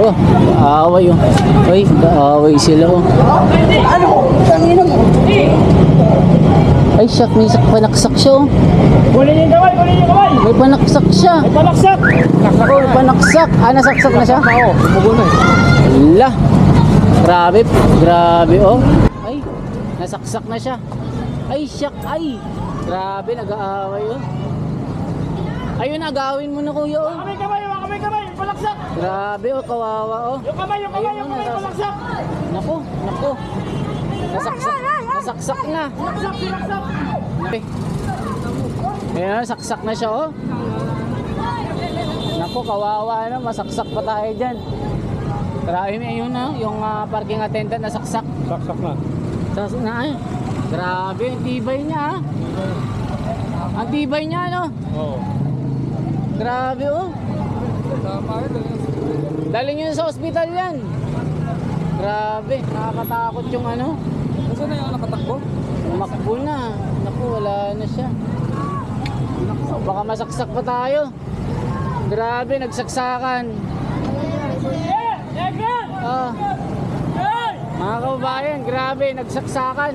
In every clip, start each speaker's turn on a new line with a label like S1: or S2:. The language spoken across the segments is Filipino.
S1: Ba, kaaway oh. Ay, kaaway sila oh.
S2: Ano? Tangina mo.
S1: Ay, siyak, may panaksak siya oh.
S3: Kunin yung kamay, kunin yung kamay.
S1: May panaksak siya.
S3: May panaksak.
S1: Oh, panaksak. Ah, nasaksak na siya?
S3: Oo, tumugo na eh.
S1: Ala. Grabe, grabe oh. Ay, nasaksak na siya. Ay, siyak, ay. Grabe, nag-aaway oh. Ayun, agawin mo na kuya oh.
S3: Kamay, kamay, kamay, palaksak.
S1: Grabe oh, kawawa oh.
S3: Yung kamay, palaksak.
S1: Naku, naku. Nasaksak na.
S3: Palaksak, palaksak.
S1: Ayan, saksak na siya oh. Naku, kawawa na, masaksak pa tayo dyan. Grabe, ayun na, yung parking attendant nasaksak.
S3: Saksak na.
S1: Saksak na ay. Grabe, ang tibay niya ah. Ang tibay niya no.
S3: Oo.
S1: Grabe oh. Dali nyo sa ospital yan. Grabe, nakakatakot yung ano.
S3: Saan na yung nakatakbo?
S1: Tumakbo na. Naku, wala na siya. Baka masaksak pa tayo. Grabe, nagsaksakan. Ah. Mga kababayan, grabe, nagsaksakan.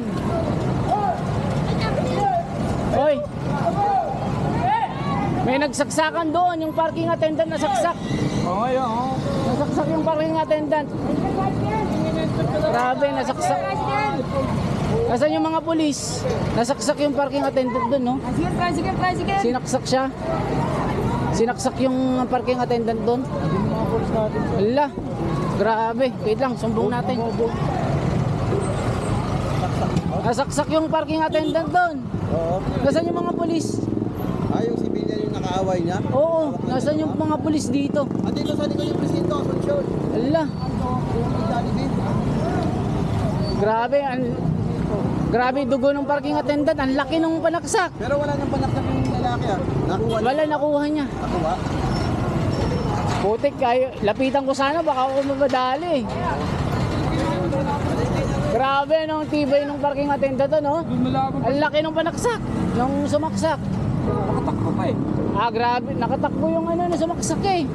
S1: Hoy. May nagsaksakan doon, yung parking attendant nasaksak.
S3: Oo, yun.
S1: Nasaksak yung parking attendant. Grabe, nasaksak. Nasaan yung mga pulis? Nasaksak yung parking attendant doon, no?
S2: Sige.
S1: Sinaksak siya. Sinaksak yung parking attendant doon. Hala, grabe. Wait lang, sumbong natin. Nasaksak yung parking attendant doon.
S2: Oo.
S1: Nasaan yung mga pulis?
S2: Yung civilian yung nakaaway niya.
S1: Oo, nasaan yung mga pulis dito?
S2: Dito sa likod yung presinto, Asuncion.
S1: Hala, grabe. Grabe, dugo ng parking attendant. Ang laki nung panaksak.
S2: Pero wala nang panaksak yung lalaki ah. Nakuha niya.
S1: Wala, nakuha niya.
S2: Nakuha.
S1: Putik, kayo. Lapitan ko sana, baka ako mamadali. Grabe, nung tibay ng parking attendant to, no? Ang laki nung panaksak, nung sumaksak.
S3: Nakatakbo pa eh.
S1: Ah, grabe, nakatakbo yung ano na sumaksak eh.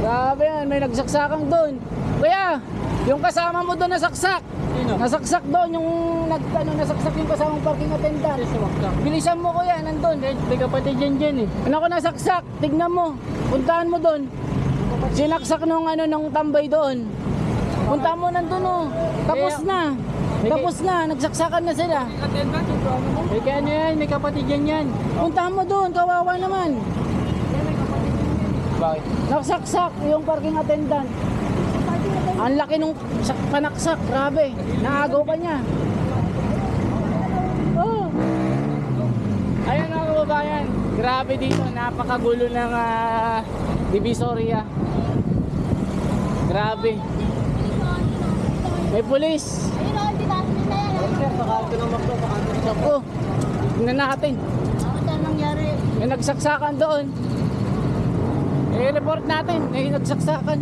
S1: Grabe yan, may nagsaksakan doon. Kuya, yung kasama mo doon nasaksak. Nasaksak doon, yung nasaksak yung kasamang parking attendant. Bilisan mo kuya, nandun. May kapatid dyan eh. Ano ko nasaksak, tignan mo. Puntahan mo doon. Sinaksak nung nung tambay doon. Punta mo nandun oh. Tapos na. Tapos na, nagsaksakan na sila.
S3: May kaya yan, may kapatid yan.
S1: Puntahan mo doon, kawawa naman.
S3: Bakit?
S1: Nagsaksak yung parking attendant. Ang laki nung panaksak, grabe. Naagaw pa niya. Oh. Ayun mga kababayan, grabe dito, napakagulo ng Divisoria. Grabe. May pulis. Ako, tingnan natin. May nagsaksakan doon. I-report natin, may nagsaksakan.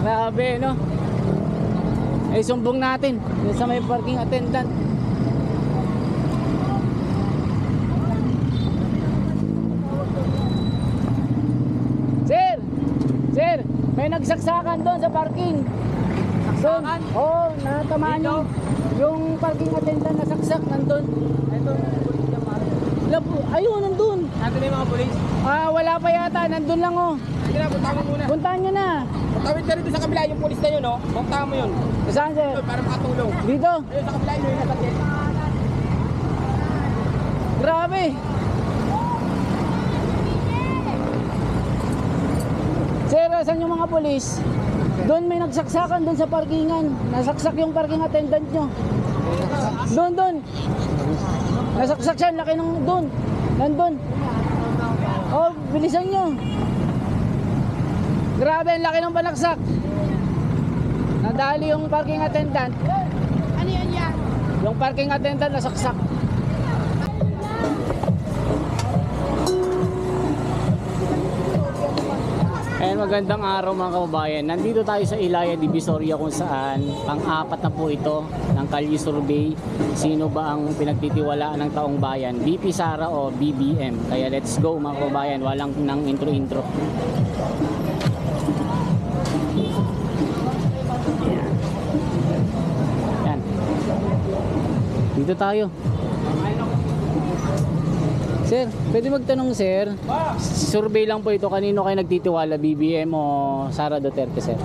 S1: Grabe, no? Ay, sumbong natin sa may parking attendant. Sir, may nagsaksakan doon sa parking. Saksakan? Oo, natamaan yung parking attendant nasaksak nandun. Ito, ayun, nandun.
S3: Nandun yung mga polis.
S1: Ah, wala pa yata, nandun lang oh.
S3: Sige na, puntahan mo muna.
S1: Puntahan nyo na.
S3: Tawid ka rito sa kabila, yung polis na yun, no? Puntahan mo yun.
S1: Saan sir?
S3: Para makatulong.
S1: Dito.
S3: Ayun, sa kabila yun, yung nasakit.
S1: Grabe. Sir, saan yung mga polis? Doon may nagsaksakan doon sa parkingan. Nasaksak yung parking attendant nyo. Doon. Nasaksak siya, laki ng doon. Nandun. Oh, bilisan nyo. Grabe, ang laki ng panaksak. Nadali yung parking attendant.
S2: Ano yan yan?
S1: Yung parking attendant nasaksak. Ayan Ayan, magandang araw mga kababayan. Nandito tayo sa Ilaya Divisoria kung saan pang-apat na po ito ng Kalye Survey. Sino ba ang pinagtitiwalaan ng taong bayan? BP Sara o BBM? Kaya let's go mga kababayan. Walang nang intro-intro. Ayan. Dito tayo. Sir, pwede magtanong sir, survey lang po ito, kanino kayo nagtitiwala, BBM o Sara Duterte sir?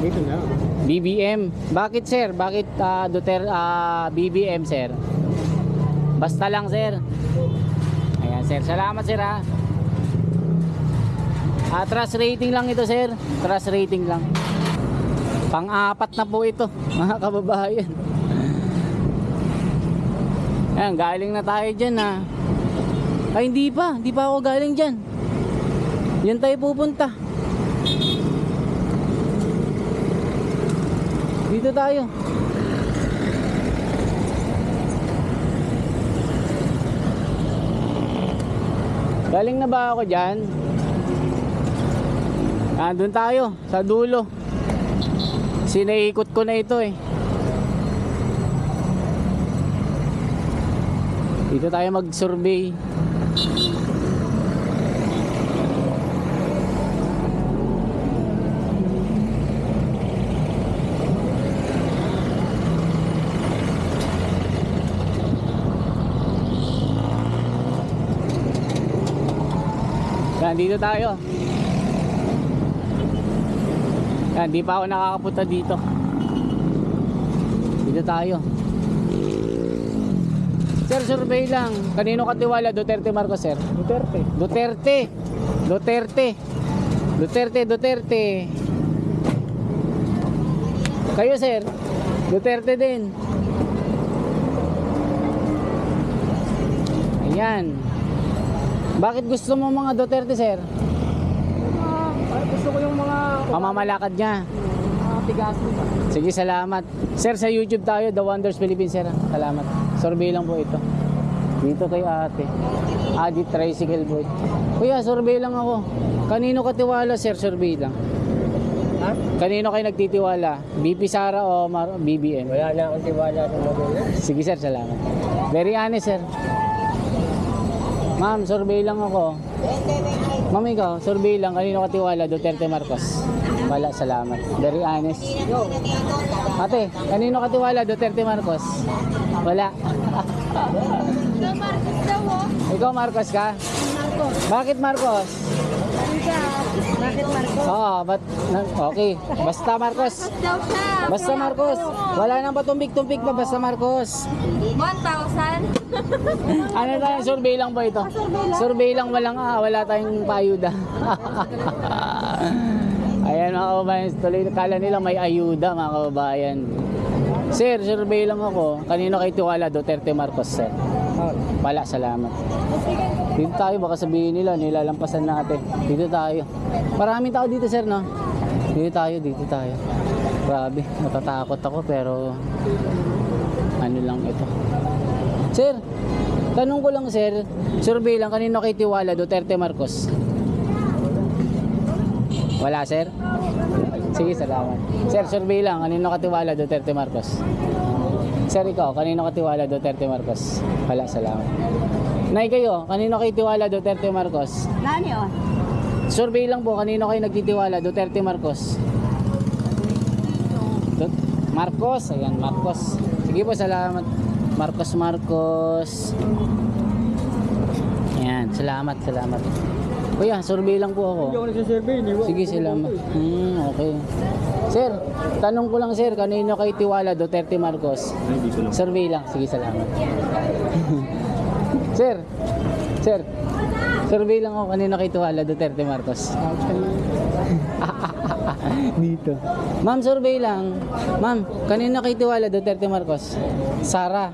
S3: Dito na.
S1: BBM. Bakit sir? Bakit BBM sir? Basta lang sir. Ayan sir, salamat sir ha. Trust rating lang ito sir, trust rating lang. Pang-apat na po ito mga kababayan. Ayan, galing na tayo dyan ha. Ay hindi pa ako galing dyan. Yan tayo pupunta. Dito tayo. Galing na ba ako dyan? Nandun tayo sa dulo. Sinaikot ko na ito eh. Dito tayo mag-survey. Yan, dito tayo. Yan, di pa ako nakakapunta dito. Dito tayo. Sir, survey lang. Kanino katiwala? Duterte, Marcos, sir? Duterte. Kayo, sir? Duterte din. Ayan. Bakit gusto mo mga Duterte, sir?
S3: Gusto ko yung mga
S1: Pamamalakad niya.
S3: tigas nito.
S1: Sige, salamat. Sir, sa YouTube tayo, The Wonders Philippines, sir. Salamat. Survey lang po ito. Dito kay ate. Adit Tricycle Boy. Kuya, survey lang ako. Kanino katiwala, sir? Survey lang.
S3: Ha?
S1: Kanino kayo nagtitiwala? BP Sara o BBM?
S3: Wala na akong tiwala sa mga.
S1: Sige, sir. Salamat. Very honest, sir. Ma'am, survey lang ako. Ma'am, ikaw, survey lang. Kanino katiwala? Duterte, Marcos? Wala, salamat. Very honest. Ate, kanino katiwala? Duterte, Marcos? Wala.
S4: Ikaw, Marcos daw, oh.
S1: Ikaw, Marcos ka?
S4: Marcos.
S1: Bakit Marcos?
S4: Ano siya? Bakit Marcos?
S1: Oo, okay. Basta Marcos.
S4: Marcos daw siya.
S1: Basta Marcos. Wala nang patumbik-tumbik pa, basta Marcos.
S4: 1,000?
S1: Ano tayo, survey lang ba ito? Survey lang, wala tayong paayuda. Ayan mga kababayan, tuloy kala nila may ayuda mga kababayan. Sir, survey lang ako. Kanino kayo tiwala? Duterte, Marcos, sir? Wala, salamat. Dito tayo, baka sabihin nila, nilalampasan natin. Dito tayo. Maraming tao dito, sir, no? Dito tayo. Grabe, natatakot ako pero ano lang ito. Sir, tanong ko lang, sir. Survey lang, kanino kayo tiwala? Duterte, Marcos? Wala, sir? Sige, salamat. Sir, survey lang, kanino katiwala? Duterte, Marcos? Sir, ikaw, kanino katiwala? Duterte, Marcos? Wala, salamat. Nay, kayo, kanino kayo tiwala? Duterte, Marcos?
S4: Nani, oh?
S1: Survey lang po, kanino kayo nagtitiwala? Duterte, Marcos? Marcos, ayan, Marcos. Sige po, salamat. Marcos. Ayan, salamat. Kuya, survey lang po ako.
S3: Hindi ako nagsasurvey.
S1: Sige, salamat. Okay. Sir, tanong ko lang sir, kanino kayo tiwala? Duterte, Marcos? Survey lang. Sige, salamat. Sir, survey lang ako, kanino kayo tiwala? Duterte, Marcos? Dito. Ma'am, survey lang. Ma'am, kanino kayo tiwala? Duterte, Marcos? Sara.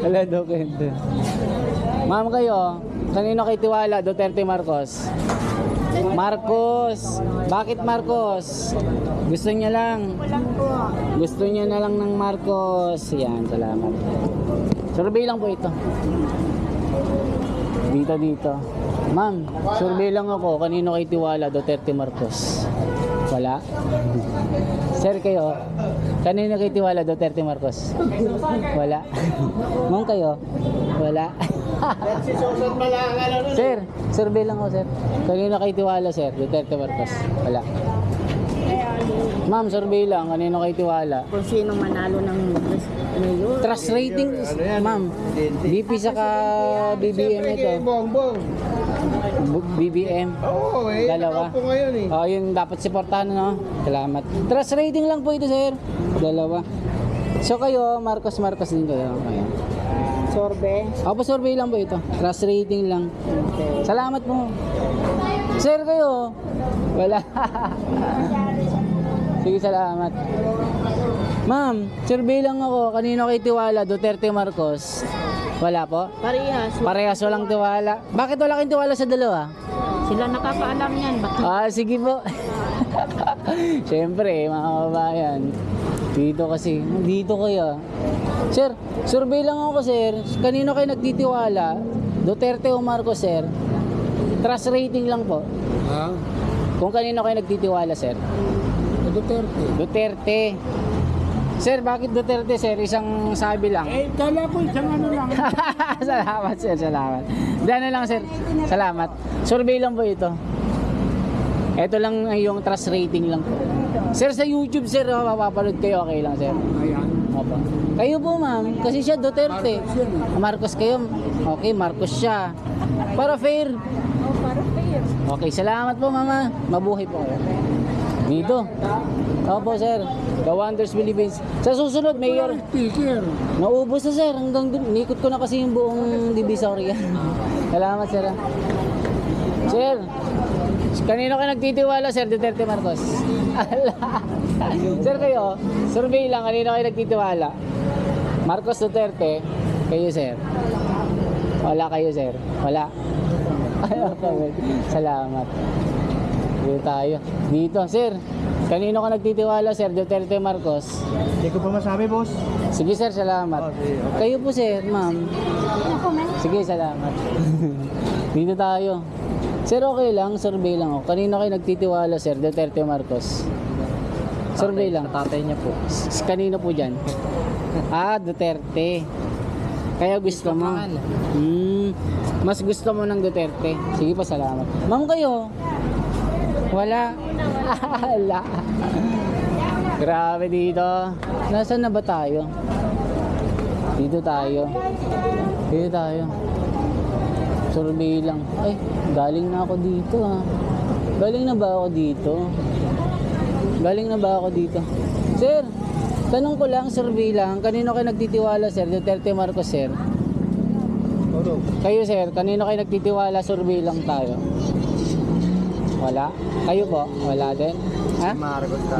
S1: Wala daw kwento. Ma'am, kayo, kanino kayo tiwala? Duterte, Marcos? Marcos. Bakit Marcos? Gusto niya lang. Gusto niya na lang ng Marcos. Yan, salamat. Survey lang po ito. Dito. Ma'am, survey lang ako. Kanino kay tiwala? Duterte, Marcos? Wala? Sir, kayo? Kanino kay tiwala? Duterte, Marcos? Wala? Ma'am, kayo? Wala? Sir, survey lang ako, sir. Kanino kay tiwala, sir? Duterte, Marcos? Wala? Ma'am, survey lang. Kanino kay tiwala?
S3: Kung sino manalo ng mayor.
S1: Trust rating, ma'am. BP saka BBM ito.
S2: Bongbong.
S1: BBM.
S2: Oo,
S1: Dalawa.
S2: po ngayon eh.
S1: Oh, yun dapat supportahan, no? Salamat. Trust rating lang po ito, sir. Dalawa. So kayo, Marcos din kayo. Ayan.
S3: Sorbe.
S1: Opo, survey lang po ito. Trust rating lang. Salamat po. Sir, kayo? Wala. Sige, salamat. Ma'am, survey lang ako. Kanino kay tiwala? Duterte, Marcos? Wala po?
S3: Parehas.
S1: Parehas walang tiwala. Bakit wala kayong tiwala sa dalawa?
S3: Sila nakakaalam yan.
S1: Sige po. Siyempre, mga kababayan. Dito kasi. Dito kaya. Sir, survey lang ako, sir. Kanino kayo nagtitiwala? Duterte o Marcos, sir? Trust rating lang po.
S2: Ha?
S1: Kung kanino kayo nagtitiwala, sir? Duterte. Sir, bakit Duterte, sir? Isang sabi lang.
S3: Kala ko isang ano lang.
S1: Salamat, sir. Salamat. Dano lang, sir. Salamat. Survey lang po ito. Ito lang yung trust rating lang po. Sir, sa YouTube, sir, mapapanood kayo. Okay lang, sir.
S3: Ayan.
S1: Opo. Kayo po, ma'am. Kasi siya Duterte. Marcos kayo. Okay, Marcos siya. Para fair. Okay, salamat po, mama. Mabuhay po kayo. Dito. Opo, sir. The Wonders Philippines. Sa susunod, Mayor. Naubos na, sir. Hanggang dun. Inikot ko na kasi yung buong Divisoria. Salamat, sir. Sir, kanino kayo nagtitiwala, sir? Duterte, Marcos? Sir, kayo, survey lang. Kanino kayo nagtitiwala? Marcos, Duterte? Kayo, sir? Wala kayo, sir? Wala? Salamat. Dito tayo. Dito, sir. Kanino ka nagtitiwala, sir? Duterte, Marcos?
S2: Hindi ko pa masabi, boss.
S1: Sige, sir. Salamat. Kayo po, sir, ma'am. Sige, salamat. Dito tayo. Sir, okay lang. Survey lang ako. Kanino kayo nagtitiwala, sir? Duterte, Marcos? Survey lang.
S3: Tatay niya po.
S1: Kanino po dyan? Duterte. Kaya gusto mo? Mas gusto mo ng Duterte? Sige pa, salamat. Ma'am, kayo? Wala. Wala. Grabe dito. Nasaan na ba tayo? Dito tayo. Dito tayo. Survey lang. Ay, galing na ako dito, ha. Galing na ba ako dito? Galing na ba ako dito? Sir, tanong ko lang, survey lang. Kanino kayo nagtitiwala, sir? Duterte, Marcos, sir? Kayo, sir, kanino kayo nagtitiwala? Survey lang tayo. Wala? Kayo po? Wala din? Ha?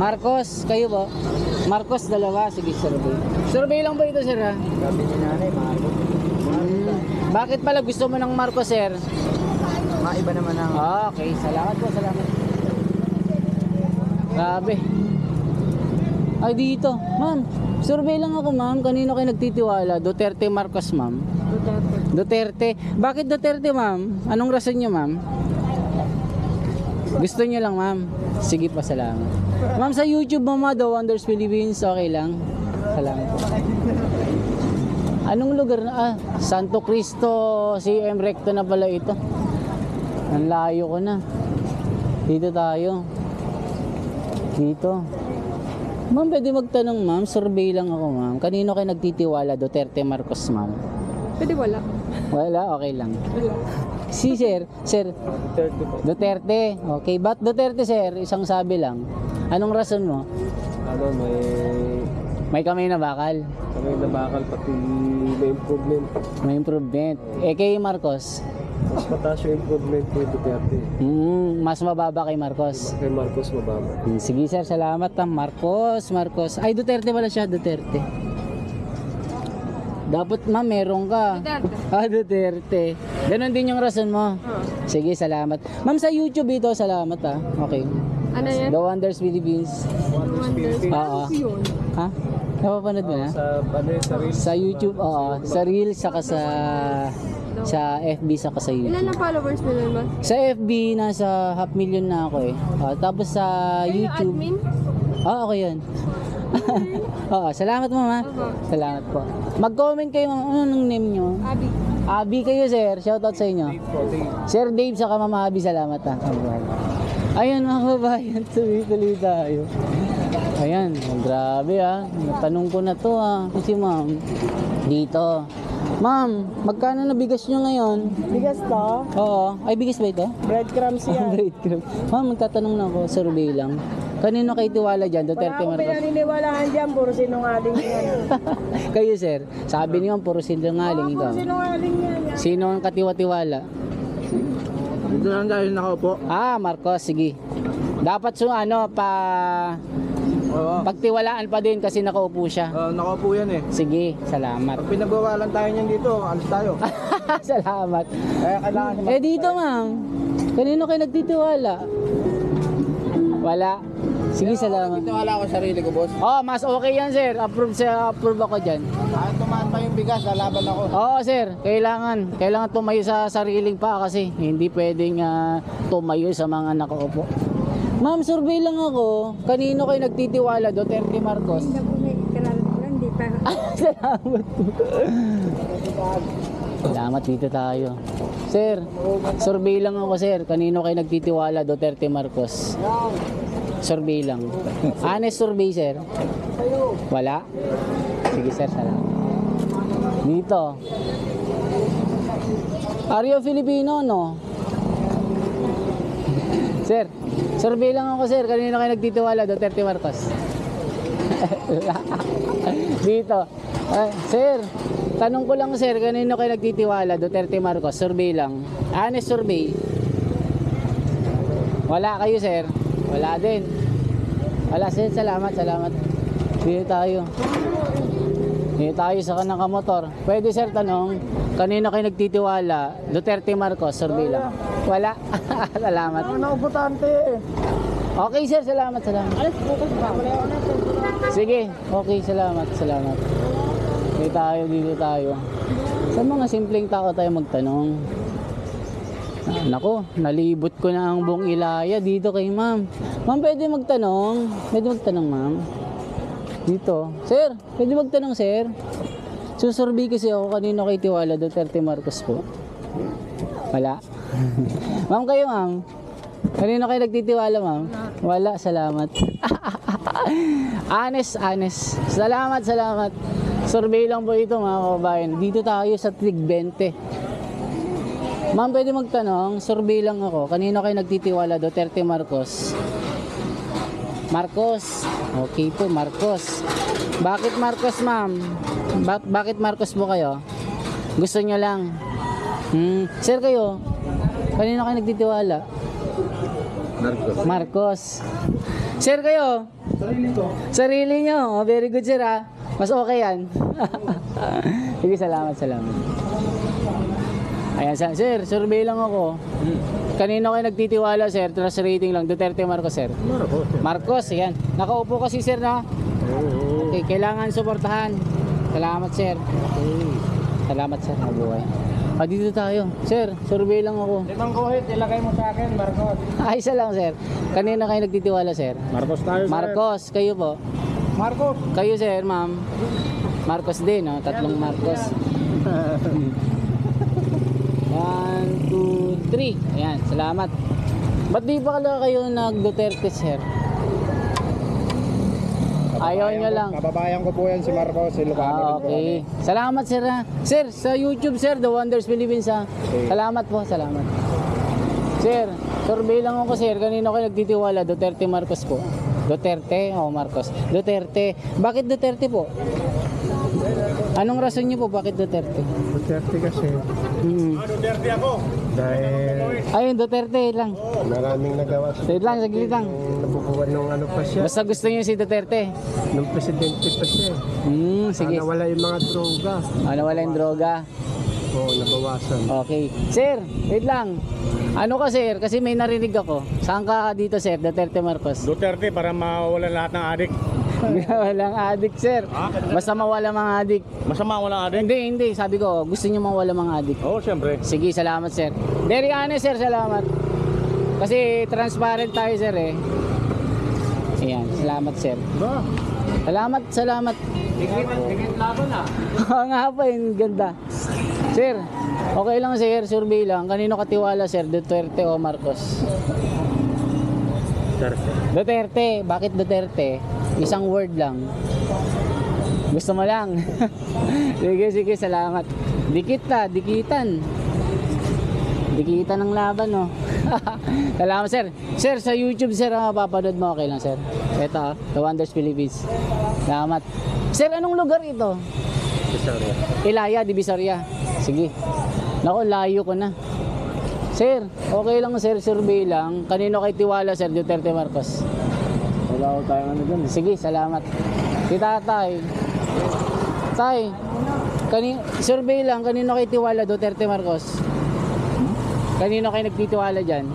S1: Marcos, kayo po? Marcos, dalawa. Sige, survey. Survey lang po ito, sir, ha?
S3: Sabi ni nanay, Marcos.
S1: Bakit pala gusto mo ng Marcos, sir?
S3: Maiba naman ang...
S1: Okay, salamat po, salamat. Grabe. Ay, dito. Ma'am, survey lang ako, ma'am. Kanino kayo nagtitiwala? Duterte, Marcos, ma'am? Duterte. Bakit Duterte, ma'am? Anong rason niyo, ma'am? Gusto niyo lang, ma'am? Sige pa, salamat. Ma'am, sa YouTube mo, The Wonders Philippines, okay lang? Salamat po. Anong lugar na? Santo Cristo, CM Recto na pala ito. Ang layo ko na. Dito tayo. Dito. Ma'am, pwede magtanong, ma'am. Survey lang ako, ma'am. Kanino kayo nagtitiwala? Duterte, Marcos, ma'am?
S3: Pwede wala.
S1: Wala? Okay lang. Si sir, Duterte. Okay, ba't Duterte, sir? Isang sabi lang. Anong rason mo? May kamay na bakal.
S2: Pati may improvement.
S1: May improvement. Kay Marcos?
S2: Mas mataas yung improvement kay Duterte.
S1: Mas mababa kay Marcos.
S2: Kay Marcos mababa.
S1: Sige, sir, salamat. Marcos. Ay, Duterte pala siya, Duterte. Dapat ma'am, meron ka. Duterte. Ganon din yung rason mo. Sige, salamat. Ma'am, sa YouTube ito, salamat Okay.
S4: Ano yan?
S1: The Wonders Philippines. Oo. Ha? Napapanood mo na?
S2: Sa Reels.
S1: Sa YouTube, oo. Sa Reels, saka sa FB, saka sa
S4: Ilan
S1: YouTube.
S4: ang followers mo nun, boss?
S1: Sa FB, nasa 500,000 na ako eh. Tapos sa
S4: Kayo
S1: YouTube.
S4: admin?
S1: Oo, ako yun. Oo, salamat mama. Salamat po. Mag-comment kayo ma'am. Anong name nyo?
S4: Abi.
S1: Abi kayo sir. Shoutout sa inyo. Sir Dave saka mama Abi, salamat Ayun mga kababayan, tuloy-tuloy tayo. Ayan, grabe Natanong ko na to Kasi ma'am, dito. Ma'am, magkano na bigas nyo ngayon?
S3: Bigas to?
S1: Oo. Ay, bigas ba ito?
S3: Breadcrumbs yan.
S1: Breadcrumbs. Ma'am, magtatanong na ako. Survey lang. Kanino kayo tiwala dyan?
S3: Wala
S1: Duterte
S3: akong
S1: Marcos?
S3: pinaniniwalaan dyan, puro sinungaling yan.
S1: Kayo sir, sabi niyo puro sinungaling ikaw.
S3: Puro sinungaling yan.
S1: Sino ang katiwa-tiwala?
S2: Dito lang dahil nakaupo.
S1: Marcos, sige. Dapat pagtiwalaan pa din kasi nakaupo siya.
S2: Nakaupo yan
S1: Sige, salamat.
S2: Pag pinagbawalan tayo niyan dito, alis tayo.
S1: Salamat.
S2: Kaya kailangan
S1: Dito ma'am, kanino kayo nagtitiwala? Wala. Sige, salamat.
S2: wala ko sarili ko, boss.
S1: Mas okay yan sir. Approve ako dyan.
S2: Kahit tumaan pa yung bigas, lalaban ako.
S1: Oo sir, kailangan tumayo sa sariling pa kasi hindi pwedeng tumayo sa mga nakaupo. Ma'am, survey lang ako. Kanino kayo nagtitiwala? Duterte Marcos?
S4: Hindi pa.
S1: Salamat po. Salamat, dito tayo. Sir, survey lang ako sir. Kanino kayo nagtitiwala? Duterte Marcos? Survey lang. Honest survey sir? Wala? Sige sir, salamat. Dito. Are you Filipino, no? Sir, survey lang ako sir. Kanino kayo nagtitiwala? Duterte Marcos? Dito. Sir, tanong ko lang sir. Kanino kayo nagtitiwala? Duterte Marcos? Survey lang. Honest survey. Wala kayo sir? Wala din. Wala sir. Salamat. Dito tayo. Dito tayo sa kanang kamotor. Pwede sir tanong. Kanino kayo nagtitiwala? Duterte Marcos? Survey lang. Wala. Salamat.
S2: Naubutante
S1: Okay sir, salamat. Sige, okay, salamat. Dito tayo. Sa mga simpleng tao tayo magtanong. Nako, nalibot ko na ang buong Ilaya dito kay ma'am. Ma'am, pwede magtanong? Ma'am? Dito. Sir, pwede magtanong sir? Susurvey kasi ako kanino kay tiwala, Duterte Marcos po. Wala. Ma'am, kayo ma'am? Kanino kayo nagtitiwala ma'am? Wala, salamat. Honest. Salamat. Survey lang po ito mga kababayan. Dito tayo sa Trig 20. Ma'am, pwede magtanong? Survey lang ako. Kanino kayo nagtitiwala? Duterte Marcos? Marcos. Okay po, Marcos. Bakit Marcos ma'am? Bakit Marcos po kayo? Gusto nyo lang? Sir kayo? Kanino kayo nagtitiwala? Marcos. Sir kayo? Sarili nyo. Very good sir Mas okay yan. Sige, salamat. Ayan sir, survey lang ako. Kanino kayo nagtitiwala sir? Trust rating lang. Duterte Marcos sir? Marcos, yan. Nakaupo kasi sir na. Okay, kailangan suportahan. Salamat sir. Salamat sir, mabuhay. Dito tayo. Sir, survey lang ako.
S2: Itong kuhit, ilagay mo sa akin, Marcos.
S1: Isa lang sir. Kanina kayo nagtitiwala sir?
S2: Marcos tayo,
S1: Marcos, kayo po.
S2: Marcos.
S1: Kayo sir, ma'am. Marcos din, no? Tatlong Marcos. 1, 2, 3. Ayan, salamat. Ba't di ba kayo nag-Duterte sir? Ayaw nyo lang.
S2: Kababayan ko po yan si Marcos, si Lucano.
S1: Okay. Salamat sir Sir, sa YouTube sir, The Wonders Philippines
S2: Okay.
S1: Salamat po, salamat. Sir, survey lang ako sir. Kanino kayo nagtitiwala? Duterte Marcos po? Duterte o Marcos? Duterte. Bakit Duterte po? Anong rason niyo po bakit Duterte?
S2: Duterte kasi.
S3: Duterte ako.
S2: Dahil
S1: Ayun, Duterte lang.
S2: maraming nagawa sa
S1: Wait lang, saglit lang.
S2: nabubuhay Buwan nung ano pa siya,
S1: Basta gusto niyo si Duterte.
S2: nung presidente pa siya.
S1: Sige.
S2: Nawala yung mga droga.
S1: Wala yung droga.
S2: Oo, nabawasan.
S1: Okay. Sir, wait lang. Ano ka sir? Kasi may narinig ako. Saan ka dito sir? Duterte Marcos.
S3: Duterte para mawala lahat ng adik.
S1: Walang adik sir. Basta mawala mga adik.
S3: Masama wala adik.
S1: Hindi. Sabi ko, gusto niyo mawala mga adik.
S3: Oo, siyempre.
S1: Sige, salamat sir. Very honest sir, salamat. Kasi transparent tayo sir eh. Ayan, salamat sir.
S2: Ba?
S1: Salamat.
S2: Dikit laban ah.
S1: Oo nga pa, yung ganda. Sir, okay lang sir, survey lang. Kanino katiwala sir, Duterte o Marcos? Duterte. Bakit Duterte? Isang word lang. Gusto mo lang? Sige, salamat. Dikitan ng laban, no? Salamat, sir. Sir, sa YouTube, sir, mapapanood mo, okay lang, sir. Ito, The Wonders Philippines. Salamat. Sir, anong lugar ito? Ilaya, Divisoria. Sige. Naku, layo ko na. Sir, okay lang, sir, survey lang. Kanino kay tiwala, sir, Duterte Marcos? Wala ko tayong ano dun. Sige, salamat. Si tatay. Tay, survey lang, kanino kay tiwala, Duterte Marcos? Kanino kayo nagtitiwala dyan?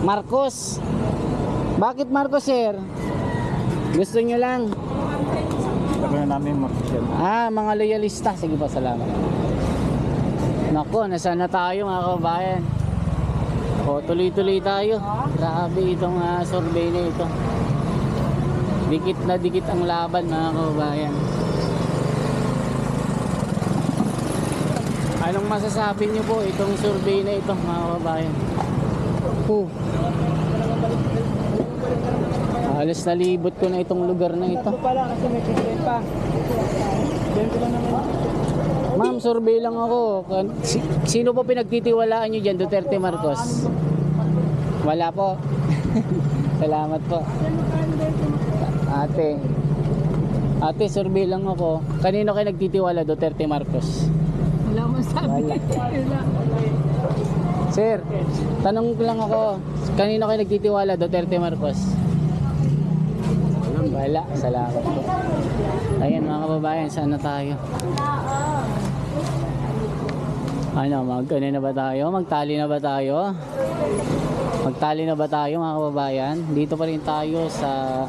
S1: Marcos. Bakit Marcos, sir? Gusto nyo lang?
S2: Sabi na namin Marcos yan.
S1: Mga loyalista. Sige po, salamat. Naku, nasa na tayo mga kababayan. Tuloy-tuloy tayo. Grabe itong survey na ito. Dikit na dikit ang laban mga kababayan. Anong masasabi niyo po itong survey na ito mga kababayan? Halos nalibot ko na itong lugar na ito.
S2: Pala kasi may piglet pa.
S1: Ma'am, survey lang ako. Sino po pinagtitiwalaan niyo dyan? Duterte Marcos? Wala po. Salamat po. Ate, survey lang ako. Kanino kayo nagtitiwala? Duterte Marcos?
S4: Wala masabi.
S1: Sir, tanong lang ako. Kanino kayo nagtitiwala? Duterte Marcos? Wala. Salamat po. Ayan mga kababayan, saan na tayo? Magkano na ba tayo? Magtali na ba tayo? Magtali na ba tayo mga kababayan? Dito pa rin tayo sa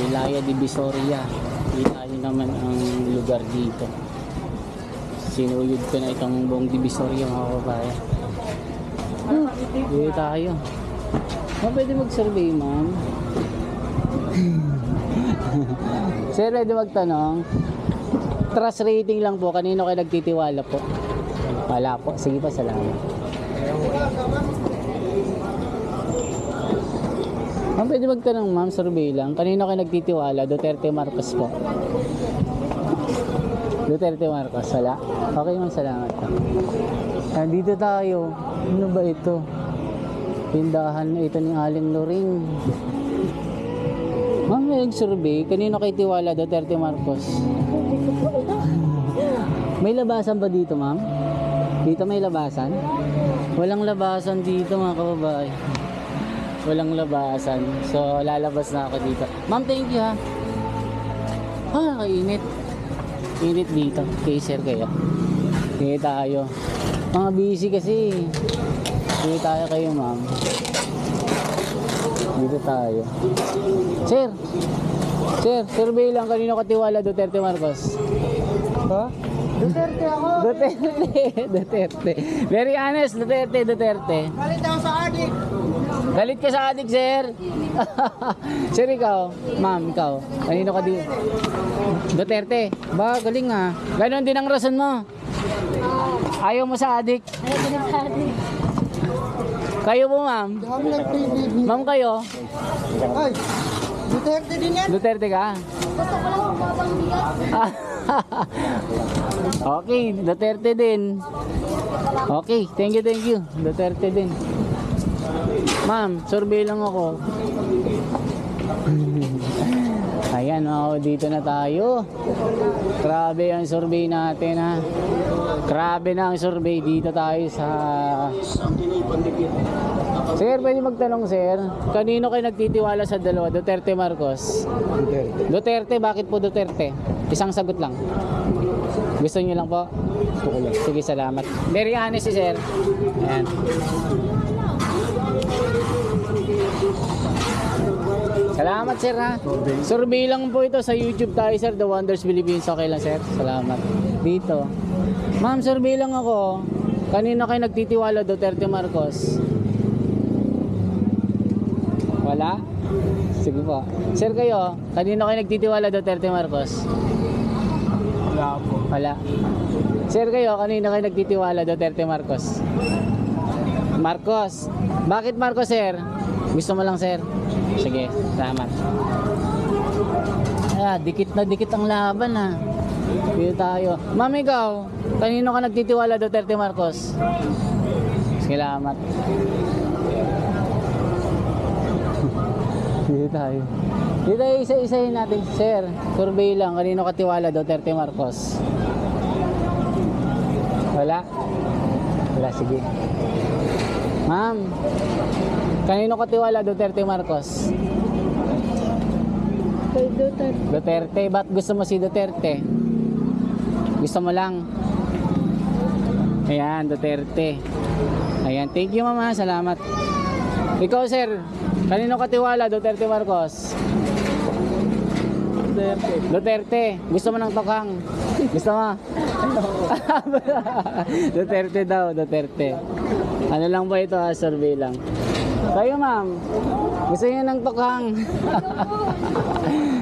S1: Ilaya Divisoria. Ilayo naman ang lugar dito. Sinuyod ko na itong buong Divisoria mga kababayan. Dito tayo. Pwede mag-survey, ma'am? Sir, pwede magtanong? Trust rating lang po. Kanino kayo nagtitiwala po? Wala po. Sige pa, salamat. Ma'am, pwede magtanong, ma'am, survey lang. Kanino kayo nagtitiwala? Duterte Marcos po. Duterte Marcos, wala? Okay, ma'am, salamat po. Dito tayo. Ano ba ito? Tindahan na ito ni Aling Loring. Ma'am, may survey. Kanino kayo tiwala? Duterte Marcos? May labasan ba dito, ma'am? Dito may labasan? Walang labasan dito mga kababayan. Walang labasan. So, lalabas na ako dito. Ma'am, thank you ha. Kainit. Init dito. Okay, sir kaya. Sige tayo. Mga busy kasi. Sige tayo kayo, ma'am. Dito tayo. Sir, survey lang. Kanino katiwala? Duterte Marcos? Ha?
S2: Duterte ako.
S1: Duterte. Very honest, Duterte.
S2: Galit ako sa adik.
S1: Galit ka sa adik, sir. Sir, ikaw. Ma'am, ikaw. Kanino ka di? Duterte. Ba, galing ah. Ganon din ang rason mo. Ayaw mo sa adik. Kayo po, ma'am. Ma'am, kayo.
S2: Ay, Duterte din yan.
S1: Duterte ka? Okay, Duterte din. Okay, thank you. Duterte din. Ma'am, survey lang ako. Ayan. Ayan, dito na tayo. Grabe ang survey natin ha. Grabe na ang survey. Dito tayo sa... Sir, pwede magtanong sir. Kanino kayo nagtitiwala sa dalawa? Duterte, Marcos?
S3: Duterte.
S1: Duterte, bakit po Duterte? Isang sagot lang. Gusto niyo lang po?
S3: Gusto ko lang.
S1: Sige, salamat. Very honest si sir. Ayan. Salamat sir ha. Survey lang po ito sa YouTube tayo sir. The Wonders Philippines. Okay lang sir. Salamat. Dito. Ma'am, survey lang ako. Kanino kayo nagtitiwala? Duterte, Marcos? Wala? Sige po. Sir kayo, kanino kayo nagtitiwala? Duterte, Marcos?
S3: Wala po.
S1: Wala. Sir kayo, kanino kayo nagtitiwala? Duterte, Marcos? Marcos. Bakit Marcos, sir? Gusto mo lang, sir? Sige, salamat. Dikit na dikit ang laban, ha. Dito tayo. Ma'am, ikaw, kanino ka nagtitiwala? Duterte, Marcos? Salamat. Dito tayo. Dito tayo, isa-isahin natin. Sir, survey lang. Kanino katiwala? Duterte, Marcos? Wala? Wala, sige. Ma'am, kanino katiwala? Duterte, Marcos?
S4: Kay Duterte.
S1: Duterte. Ba't gusto mo si Duterte? Gusto mo lang? Ayan, Duterte. Ayan, thank you mama. Salamat. Ikaw sir, kanino katiwala? Duterte, Marcos?
S2: Duterte.
S1: Duterte. Gusto mo ng tokhang? Gusto mo? Duterte daw, Duterte. Ano lang ba ito ha? Survey lang. Kayo ma'am, gusto niyo ng tokhang?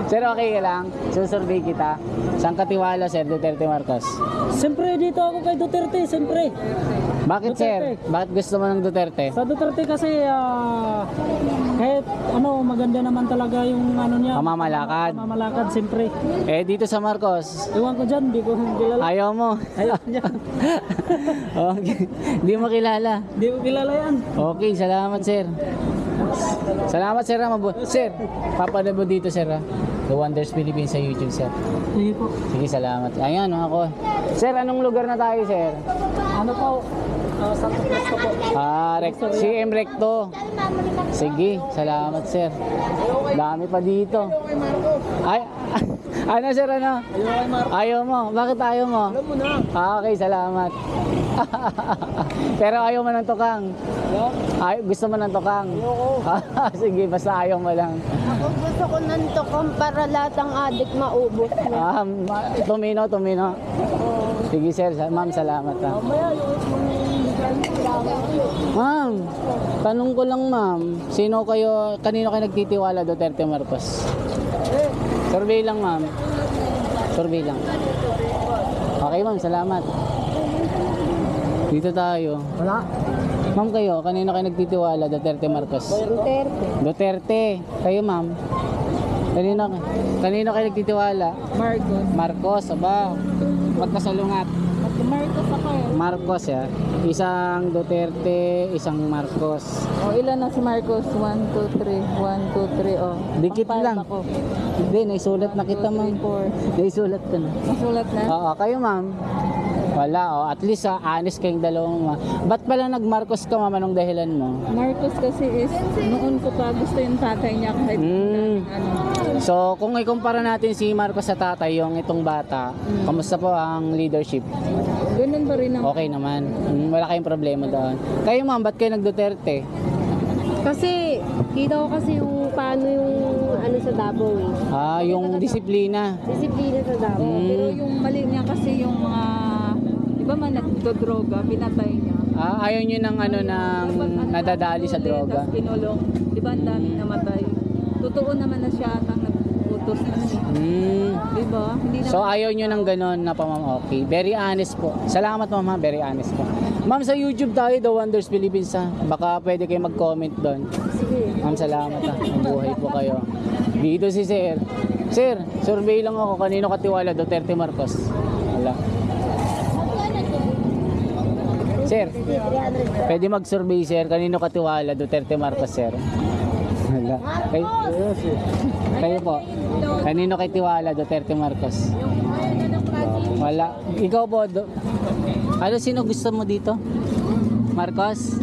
S1: Sir, okay ka lang? Susurvey kita. Saan katiwala sir? Duterte, Marcos?
S2: Siyempre dito ako kay Duterte, siyempre.
S1: Bakit sir?
S2: Duterte.
S1: Bakit gusto mo ng Duterte?
S2: Sa Duterte kasi kahit maganda naman talaga yung niya.
S1: Pamamalakad.
S2: Pamamalakad, siyempre.
S1: Eh dito sa Marcos,
S2: Iwan ko dyan, di ko kilala.
S1: ayaw mo.
S2: Ayaw dyan.
S1: Okay. Hindi mo kilala.
S2: Di ko kilala yan.
S1: Okay, salamat sir. Salamat sir. Sir, papanood mo dito sir ha. The Wonders Philippines sa YouTube sir.
S2: Sige po.
S1: Sige, salamat. Ayan, ako. Sir, anong lugar na tayo sir?
S2: Ano po? Santo Cristo po.
S1: CM Recto. Sige, salamat sir. Dami pa dito. Ay, ano sir, ano? Ayaw mo. Bakit ayaw mo?
S2: Alam mo na.
S1: Okay, salamat. Pero ayaw mo ng tukang. Gusto mo ng tukang? Sige, basta ayaw mo lang.
S4: Ako gusto ko nanto kung para lahat ng adik maubos na.
S1: Tumino. Sige sir, ma'am, salamat ha. Ma'am, tanong ko lang ma'am, kanino kayo nagtitiwala? Duterte, Marcos? Survey lang ma'am. Survey lang. Okay ma'am, salamat. Dito tayo.
S2: Wala.
S1: Ma'am kayo, kanino kayo nagtitiwala? Duterte, Marcos?
S4: Duterte.
S1: Duterte. Kayo ma'am? Kanino kayo nagtitiwala?
S4: Marcos.
S1: Marcos, aba. Ba't kasalungat?
S4: Marcos ako eh.
S1: Marcos ya. Isang Duterte, isang Marcos.
S4: O ilan na si Marcos? 1, 2, 3. 1, 2, 3. O.
S1: Dikit
S4: Pang-five
S1: lang.
S4: Ako.
S1: Hindi, naisulat na kita ma'am.
S4: 4.
S1: Naisulat ka na.
S4: Masulat na?
S1: Oo, kayo ma'am. Wala, at least honest kayong dalawang Ba't pala nag-Marcos ka ma'am? Anong dahilan mo?
S4: Marcos kasi is noon ko pa gusto yung tatay niya kahit
S1: So, kung ikumpara natin si Marcos sa tatay, yung itong bata, kamusta po ang leadership?
S4: ganun pa rin ang
S1: Okay naman. Wala kayong problema doon. Kayo ma'am, ba't kayo nag-Duterte?
S5: Kasi kita ko kasi yung paano yung ano sa Davao eh.
S1: Yung disiplina.
S5: Disiplina sa Davao.
S4: pero yung mali niya kasi yung mga di ba man nagdodroga, pinatay niya.
S1: Ayaw nyo ng nadadali sa droga.
S4: Tapos kinulong. Di ba ang dami namatay? Totoo naman na siya atang nagputos na siya. Di ba? Hindi
S1: So
S4: naman.
S1: ayaw nyo ng ganon na okay. Very honest po. Salamat ma'am, very honest po. Ma'am, sa YouTube tayo, The Wonders Philippines ha. Baka pwede kayo mag-comment doon.
S5: Sige.
S1: Ma'am, salamat ha. Mabuhay po kayo. Dito si Sir. Sir, survey lang ako. Kanino katiwala? Duterte, Marcos? Wala. Sir, pwede mag-survey sir. Kanino katiwala? Duterte, Marcos sir? Wala. Wala. Kayo po. Kanino kay tiwala? Duterte, Marcos? Wala. Ikaw po. Ano, sino gusto mo dito? Marcos?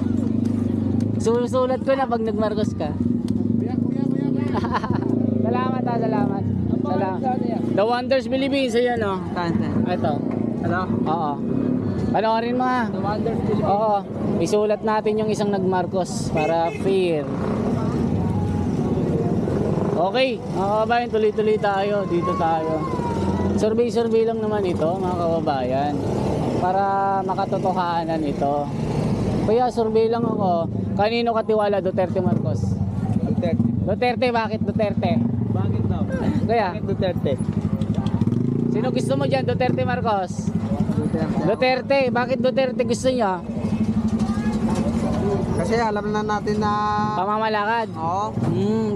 S1: Sulat ko na pag nag-Marcos ka. Salamat ha, salamat. The Wonders Philippines, ayan o. Ito.
S3: Ano?
S1: Oo. Panoorin mo ha.
S3: The Wonders Philippines.
S1: Oo. Isulat natin yung isang nag-Marcos para fair. Okay, mga kababayan, tuloy-tuloy tayo. Dito tayo. Survey lang naman ito, mga kababayan. Para makatotohanan ito. Kaya survey lang ako. Kanino katiwala, Duterte, Marcos?
S3: Duterte.
S1: Duterte, bakit Duterte?
S3: Bakit daw?
S1: Kaya,
S3: Bakit Duterte?
S1: sino gusto mo dyan, Duterte, Marcos? Duterte, bakit Duterte gusto niya?
S3: Kasi alam na natin na...
S1: Pamamalakad.
S3: Oo.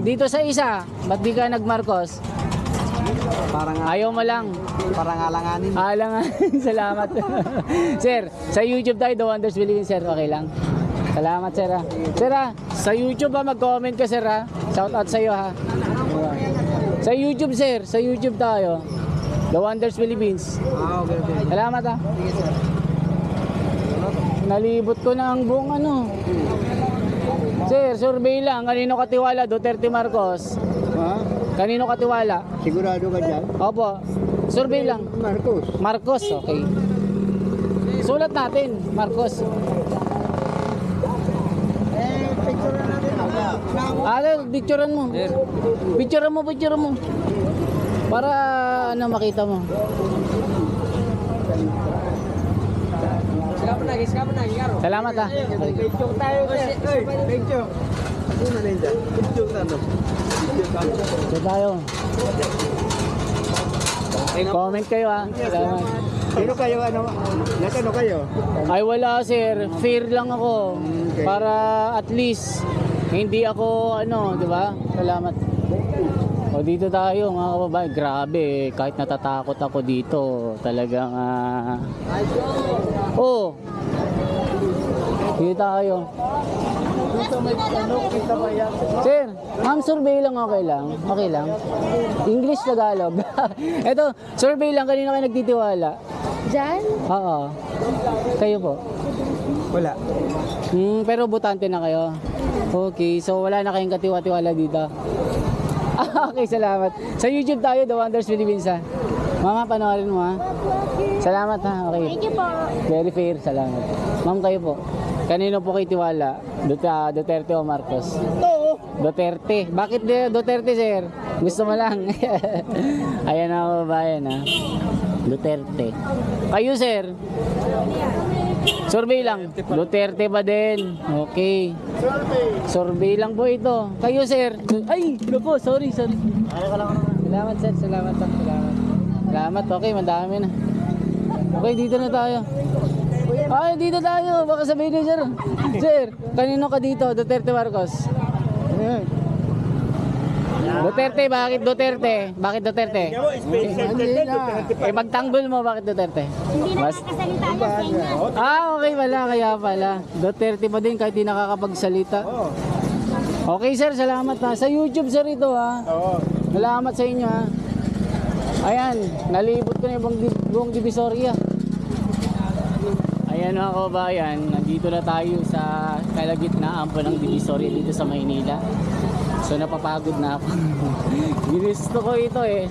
S1: Dito sa isa, ba't di ka nag-Marcos?
S3: Parang
S1: Ayaw mo lang.
S3: parang alanganin.
S1: Alang, salamat. Sir, sa YouTube tayo, The Wonders Philippines, sir, okay lang? Salamat, sir. Sir, sa YouTube mag-comment ka, sir. Shout out sa iyo, ha. Sa YouTube, sir, sa YouTube tayo. The Wonders Philippines.
S3: Okay.
S1: Salamat, ha. Nalibot ko na ang buong ano. Sir, survey lang. Kanino katiwala? Duterte, Marcos.
S3: Ha?
S1: Kanino katiwala?
S3: Sigurado ka dyan?
S1: Opo. Survey lang.
S3: Marcos.
S1: Marcos, okay. Sulat natin, Marcos.
S3: Picture na natin.
S1: Picturean mo. Picturean mo. Para ano makita mo. Salamat ha.
S3: Picture tayo. Picture. Ano na dyan? Picture na no?
S1: Ito tayo. Comment kayo ha. Salamat.
S3: Sino kayo ano? Nasano kayo?
S1: Ay wala sir, fair lang ako.
S3: Okay.
S1: Para at least hindi ako ano, 'di ba? Salamat. O dito tayo mga kababayan, grabe kahit natatakot ako dito, talagang oh. Dito tayo. Sir, ma'am, survey lang, okay lang. Okay lang. English, Tagalog. Ito, survey lang, kanina kayo nagtitiwala.
S5: Diyan?
S1: Oo. Kayo po.
S3: Wala.
S1: Pero butante na kayo. Okay, so wala na kayong katiwa-tiwala dito. Okay, salamat. Sa YouTube tayo, The Wonders Philippines ha. Mama, panoorin mo ha. Salamat ha, okay.
S5: Thank you po.
S1: Very fair, salamat. Ma'am, kayo po. Kanino po kayo tiwala? Duterte o Marcos? Duterte. Bakit Duterte, sir? Gusto mo lang. Ayan na babayan ha. Duterte. Kayo, sir? Survey lang. Duterte ba din? Okay. Survey lang po ito. Kayo, sir? Ay, naku, sorry. Salamat, sir. Salamat. Salamat. Okay, madami na. Okay, dito na tayo. Ay, dito tayo. Baka sabihin niyo, sir. Sir, kanino ka dito? Duterte, Marcos? Duterte, bakit Duterte? Bakit Duterte? Eh, pagtanggol mo, bakit Duterte?
S5: Hindi na nakasalita niya sa inyo.
S1: Okay pala, kaya pala. Duterte pa din kahit di nakakapagsalita. Okay, sir, salamat ha. Sa YouTube, sir, ito ha. Salamat sa inyo ha. Ayan, nalibot ko na yung buong Divisoria. Ayan mga kababayan, nandito na tayo sa kalagitnaan po ng Divisoria dito sa Maynila. So napapagod na ako. Ginusto ko ito eh.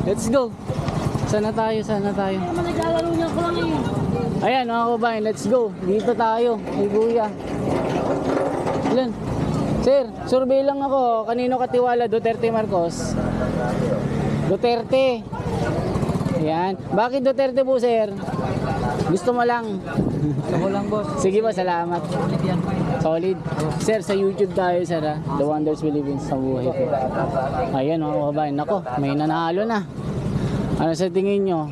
S1: Let's go. Sana tayo.
S5: Naglalaro niya ko lang eh.
S1: Ayan mga kababayan, let's go. Dito tayo, kay Kuya. Ilan? Sir, survey lang ako. Kanino katiwala, Duterte, Marcos? Duterte. Ayan. Bakit Duterte po, sir? Gusto mo lang?
S3: Ako lang, boss.
S1: Sige po, salamat. Solid. Sir, sa YouTube tayo, sir ha? The Wonders Philippines sa buhay ko. Ayan mga kababayan. Nako, may nanalo na. Ano sa tingin nyo?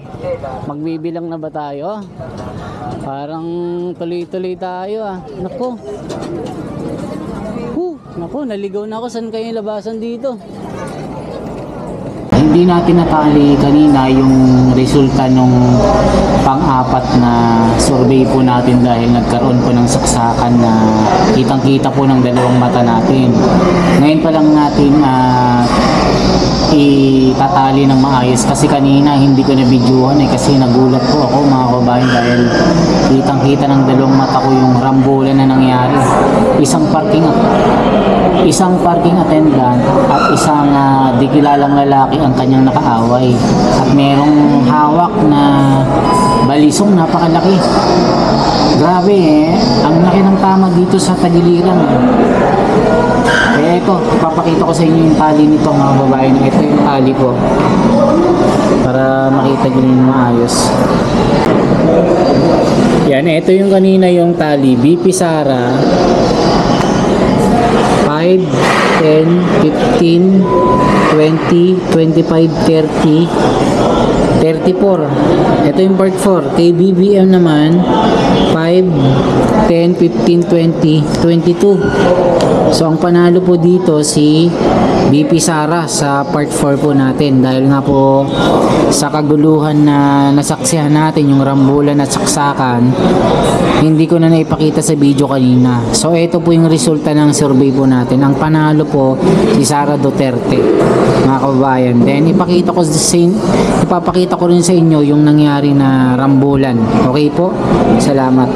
S1: Magbibilang na ba tayo? Parang tuloy-tuloy tayo ah. Nako. Nako, naligaw na ako. Saan kayo labasan dito? hindi natin natali kanina yung resulta nung pang-apat na survey po natin dahil nagkaroon po ng saksakan na kitang-kita po ng dalawang mata natin. Ngayon pa lang natin itatali ng maayos kasi kanina hindi ko na videohan kasi nagulat po ako mga kabayan dahil kitang-kita ng dalawang mata ko yung rambulan na nangyari. Isang parking attendant at isang di kilalang lalaki ang kanyang nakaaway at merong hawak na balisong napakalaki. Grabe ang laki ng tama dito sa tagiliran. Kaya ito, ipapakita ko sa inyo yung tali nito mga babae. Ito yung tali ko para makita nyo yung maayos. Yan, ito yung kanina yung tali. BP Sara 5, 10, 15, 20, 25, 30, 34. Ito yung part 4. Kay BBM naman 5, 10, 15, 20, 22. So ang panalo po dito si BP Sara sa part 4 po natin dahil nga po sa kaguluhan na nasaksihan natin yung rambulan at saksakan, hindi ko na naipakita sa video kanina. So ito po yung resulta ng survey po natin. Ang panalo po si Sara Duterte mga kababayan. Then ipapakita ko rin sa inyo yung nangyari na rambulan. Okay po? Salamat.